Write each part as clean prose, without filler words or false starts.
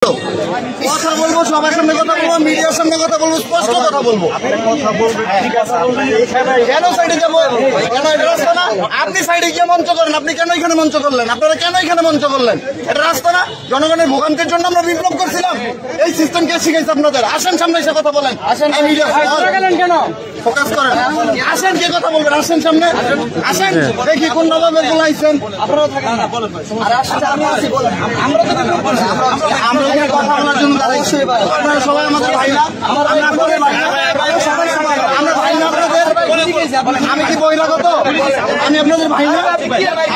কথা বলবো, সবার সামনে কথা বলবো, মিডিয়ার সামনে কথা বলবো, স্পষ্ট কথা বলবো। কেন সাইডে যাবো? কেন এটা রাস্তা না? আপনি সাইডে গিয়ে মঞ্চ করেন, আপনি কেন এখানে মঞ্চ করলেন? আপনারা কেন এখানে মঞ্চ করলেন? এটা রাস্তা না? জনগণের ভোগান্তির জন্য আমরা বিপ্লব করছিলাম। এই সিস্টেম কে শিখাইছে আপনাদের? আসেন সামনে এসে কথা বলেন। আসেন কেন ফোকাস করেন? আসেন, কে কথা বলবেন? আসেন সামনে, আসেন দেখি কোন নবাবের গুলো আইছেন। আপনারা থাকেন না, বলেন। আমরা তো আমরা এখানে কথা বলার জন্য দাঁড়াইছি। আপনারা সবাই আমাদের ভাই না, আমরা ভাই না আপনাদের। আমি কি বহিরাগত? আমি আপনাদের ভাই না?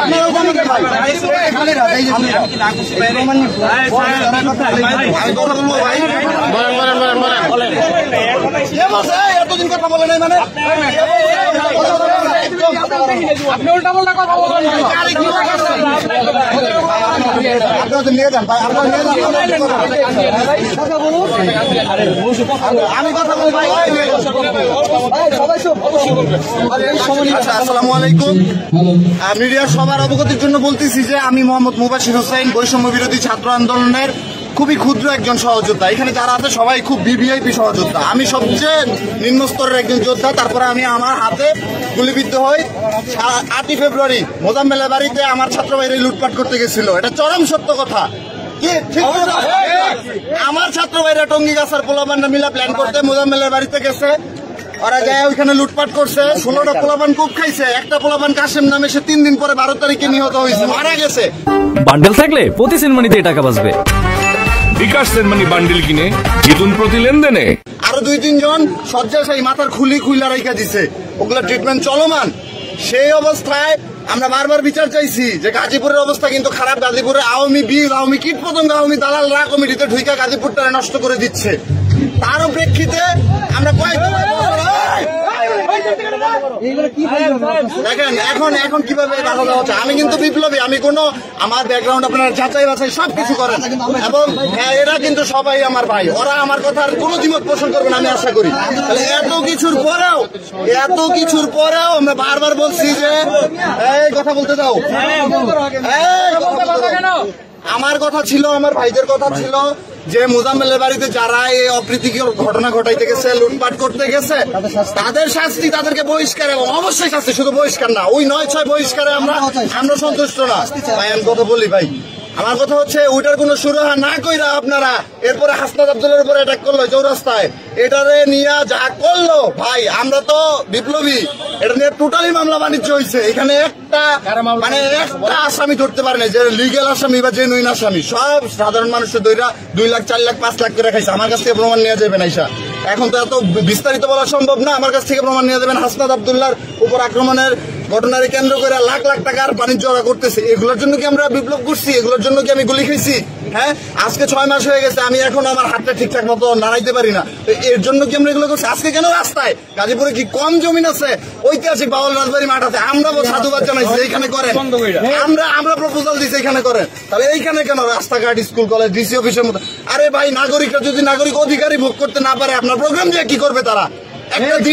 আপনারাও তো আমাদের ভাই। আমি কথা বলবো ভাই, এতদিন কথা বলে নাই মানে আপনি উল্টা পাল্টা কথা বলেন। আপনাদের নিয়ে যান ভাই, আপনারা নিয়ে যান। আমি কথা বলি ভাই। আসসালামু আলাইকুম। মিডিয়ার সবার অবগতির জন্য বলতেছি যে আমি মোহাম্মদ মুবাশির হোসেন, বৈষম্য বিরোধী ছাত্র আন্দোলনের খুবই ক্ষুদ্র একজন সহযোদ্ধা। এখানে যারা আছে সবাই খুব ভিভিআইপি সহযোদ্ধা। আমি সবচেয়ে নিম্ন স্তরের একজন যোদ্ধা। তারপরে আমি আমার হাতে গুলিবিদ্ধ হই 8ই ফেব্রুয়ারি মোজাম্মেলের বাড়িতে আমার ছাত্র ভাইরা লুটপাট করতে গেছিল। এটা চরম সত্য কথা। আমার ছাত্র ভাইরা টঙ্গী গাছার পোলাপানটা মিলা প্ল্যান করতে মোজাম্মেলের বাড়িতে গেছে। ওরা যায় ওইখানে লুটপাট করছে। 16টা পোলাপান কুপ খাইছে। একটা পোলাপান কাশেম নামে, সে 3 দিন পরে 12 তারিখে নিহত হয়েছে, মারা গেছে। বান্ডেল থাকলে প্রতি সিনেমানিতে টাকা বাঁচবে। বিকাশ সেনমানি বান্ডিল কিনে জিতুন প্রতি লেনদেনে। আরো 2-3 জন শয্যাশায়ী মাথার খুইলা রাইখা দিছে, ওগুলা ট্রিটমেন্ট চলমান। সেই অবস্থায় আমরা বারবার বিচার চাইছি যে গাজীপুরের অবস্থা কিন্তু খারাপ। গাজীপুরে আওয়ামী কীট পতঙ্গ, আওয়ামী দালালরা কমিটিতে ঢুইকা গাজীপুরটা নষ্ট করে দিচ্ছে। তারও প্রেক্ষিতে আমরা দেখেন এখন কিভাবে দেখা যাওয়া হচ্ছে। আমি কিন্তু বিপ্লবী, আমি কোনো আমার ব্যাকগ্রাউন্ড আপনারা যাচাই বাছাই সবকিছু করেন, এবং এরা কিন্তু সবাই আমার ভাই। ওরা আমার কথার কোনো দ্বিমত পোষণ করবেন আমি আশা করি। এত কিছুর পরেও আমরা বারবার বলছি যে এই কথা বলতে দাও। আমার কথা ছিল, আমার ভাইদের কথা ছিল যে মোজাম্মেলের বাড়িতে যারা এই অপ্রীতিকর ঘটনা ঘটাইতে গেছে, লুটপাট করতে গেছে, তাদের শাস্তি, তাদেরকে বহিষ্কার, এবং অবশ্যই শাস্তি, শুধু বহিষ্কার না, ওই 9-6 বহিষ্কারে আমরা সন্তুষ্ট না ভাই। আমি কথা বলি ভাই, আমার কথা হচ্ছে ওইটার কোন সুরাহা না কইরা আপনারা এরপরে হাসনাত আব্দুল্লাহর উপরে অ্যাটাক করলো চৌরাস্তায়, এটারে নিয়ে যা করলো ভাই, আমরা তো বিপ্লবী। এটা নিয়ে টোটালি মামলা বাণিজ্য হয়েছে। এখানে একটা আসামি ধরতে পারে না, যে লিগেল আসামি বা জেনুইন আসামি। সব সাধারণ মানুষের 2 লাখ 4 লাখ 5 লাখ করে খাইছে। আমার কাছ থেকে প্রমাণ নিয়ে যাবেন আইসা। এখন তো এত বিস্তারিত বলা সম্ভব না। আমার কাছ থেকে প্রমাণ নিয়ে যাবেন। হাসনাত আব্দুল্লাহর উপর আক্রমণের ঘটনাকে কেন্দ্র করে লাখ লাখ টাকার বাণিজ্য করতেছে। এগুলোর জন্য কি আমরা বিপ্লব করছি? এগুলোর জন্য কি আমি গুলি খাইছি? হ্যাঁ, আজকে 6 মাস হয়ে গেছে, আমি এখন আমার হাতটা ঠিকঠাক মতো নাড়াইতে পারি না। এর জন্য কি আমরা এগুলো করছি? আজকে কেন রাস্তায়? গাজীপুরে কি কম জমিন আছে? ঐতিহাসিক বাউল রাজবাড়ি মাঠ আছে, আমরা সাধুবাদ জানাইছি এইখানে করেন। আমরা প্রপোজাল দিচ্ছি এখানে করেন। তাহলে এইখানে কেন রাস্তাঘাট, স্কুল, কলেজ, ডিসি অফিসের মতো? আরে ভাই, নাগরিকরা যদি নাগরিক অধিকারই ভোগ করতে না পারে, আপনার প্রোগ্রাম দিয়ে কি করবে তারা? একটা দিন